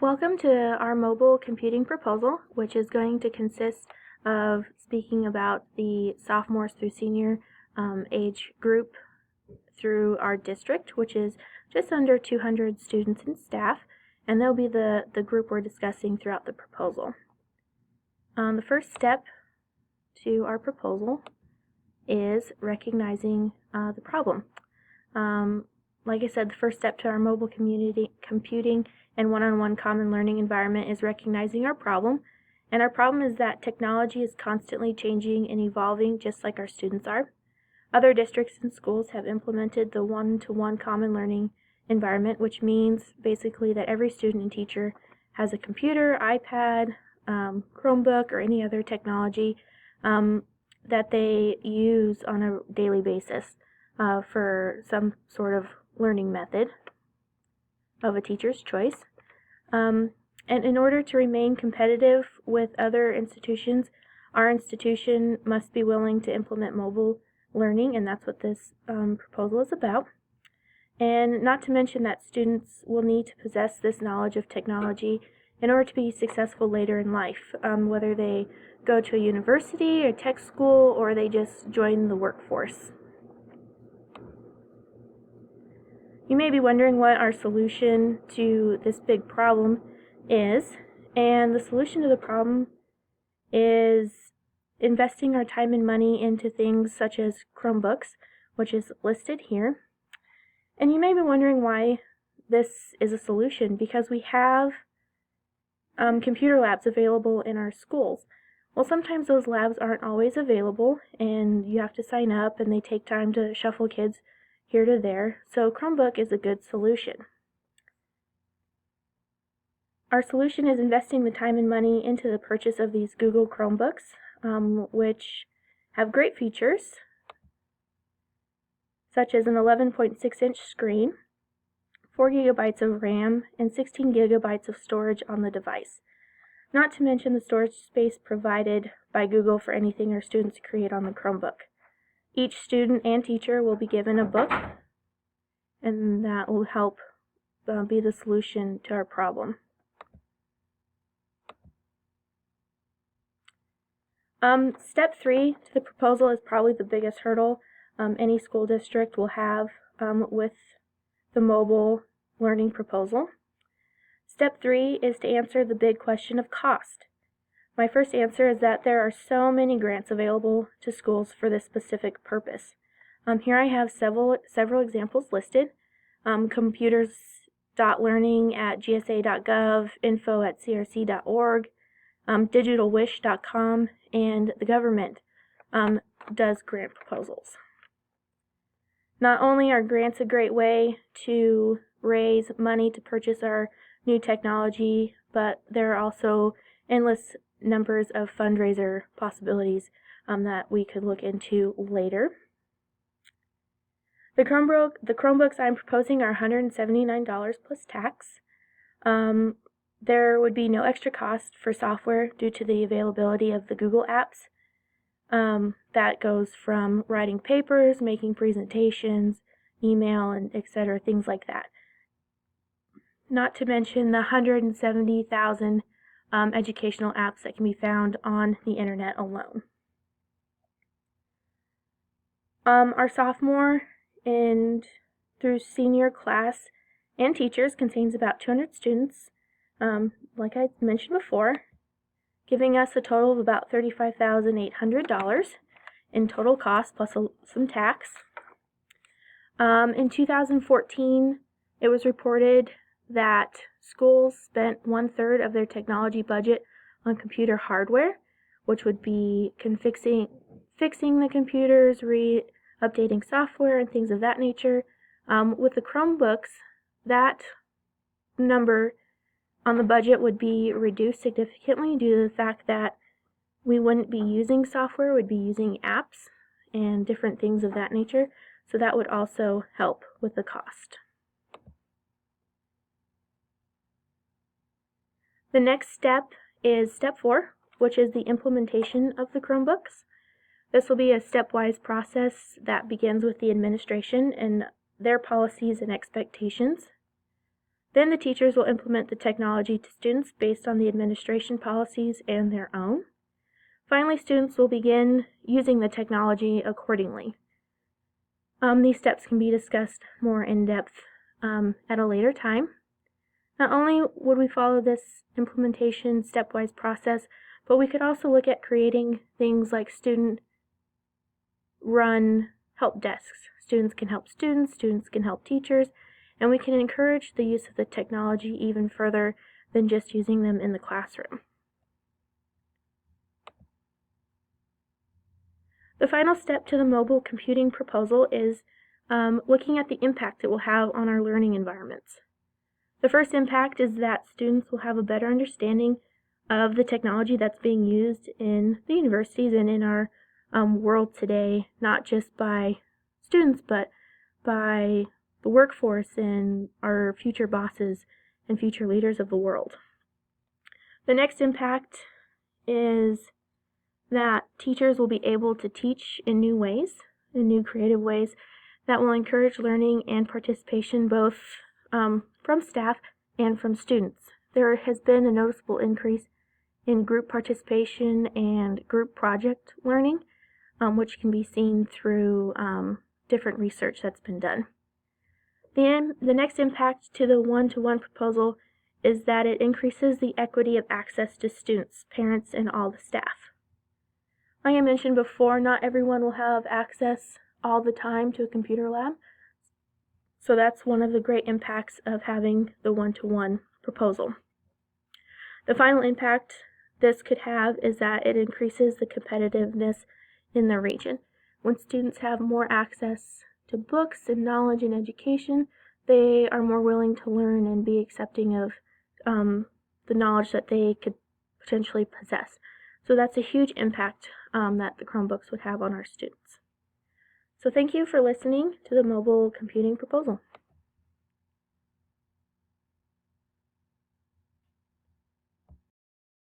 Welcome to our mobile computing proposal, which is going to consist of speaking about the sophomores through senior age group through our district, which is just under 200 students and staff, and they'll be the group we're discussing throughout the proposal. The first step to our proposal is recognizing the problem. Like I said, the first step to our mobile computing and one-on-one common learning environment is recognizing our problem. And our problem is that technology is constantly changing and evolving just like our students are. Other districts and schools have implemented the one-to-one common learning environment, which means basically that every student and teacher has a computer, iPad, Chromebook, or any other technology that they use on a daily basis for some sort of learning method of a teacher's choice. And in order to remain competitive with other institutions, our institution must be willing to implement mobile learning, and that's what this proposal is about. And not to mention that students will need to possess this knowledge of technology in order to be successful later in life, whether they go to a university or tech school or they just join the workforce. You may be wondering what our solution to this big problem is, and the solution to the problem is investing our time and money into things such as Chromebooks, which is listed here. And you may be wondering why this is a solution, because we have computer labs available in our schools. Well, sometimes those labs aren't always available, and you have to sign up, and they take time to shuffle kids here to there, so Chromebook is a good solution. Our solution is investing the time and money into the purchase of these Google Chromebooks, which have great features, such as an 11.6-inch screen, 4 gigabytes of RAM, and 16 gigabytes of storage on the device. Not to mention the storage space provided by Google for anything our students create on the Chromebook. Each student and teacher will be given a book, and that will help be the solution to our problem. Step 3 to the proposal is probably the biggest hurdle any school district will have with the mobile learning proposal. Step 3 is to answer the big question of cost. My first answer is that there are so many grants available to schools for this specific purpose. Here I have several examples listed. Computers.learning at gsa.gov, info at crc.org, digitalwish.com, and the government does grant proposals. Not only are grants a great way to raise money to purchase our new technology, but there are also endless numbers of fundraiser possibilities that we could look into later. The Chromebooks I'm proposing are $179 plus tax. There would be no extra cost for software due to the availability of the Google apps. That goes from writing papers, making presentations, email, and etc., things like that. Not to mention the 170,000 educational apps that can be found on the internet alone. Our sophomore and through senior class and teachers contains about 200 students, like I mentioned before, giving us a total of about $35,800 in total cost plus some tax. In 2014, it was reported that schools spent 1/3 of their technology budget on computer hardware, which would be fixing the computers, updating software, and things of that nature. With the Chromebooks, that number on the budget would be reduced significantly due to the fact that we wouldn't be using software, we'd be using apps and different things of that nature, so that would also help with the cost. The next step is step 4, which is the implementation of the Chromebooks. This will be a stepwise process that begins with the administration and their policies and expectations. Then the teachers will implement the technology to students based on the administration policies and their own. Finally, students will begin using the technology accordingly. These steps can be discussed more in depth at a later time. Not only would we follow this implementation stepwise process, but we could also look at creating things like student-run help desks. Students can help students can help teachers, and we can encourage the use of the technology even further than just using them in the classroom. The final step to the mobile computing proposal is looking at the impact it will have on our learning environments. The first impact is that students will have a better understanding of the technology that's being used in the universities and in our world today, not just by students, but by the workforce and our future bosses and future leaders of the world. The next impact is that teachers will be able to teach in new ways, in new creative ways that will encourage learning and participation both from staff and from students. There has been a noticeable increase in group participation and group project learning, which can be seen through different research that's been done. The next impact to the one-to-one proposal is that it increases the equity of access to students, parents, and all the staff. Like I mentioned before, not everyone will have access all the time to a computer lab, so that's one of the great impacts of having the one-to-one proposal. The final impact this could have is that it increases the competitiveness in the region. When students have more access to books and knowledge and education, they are more willing to learn and be accepting of the knowledge that they could potentially possess. So that's a huge impact that the Chromebooks would have on our students. So thank you for listening to the mobile computing proposal.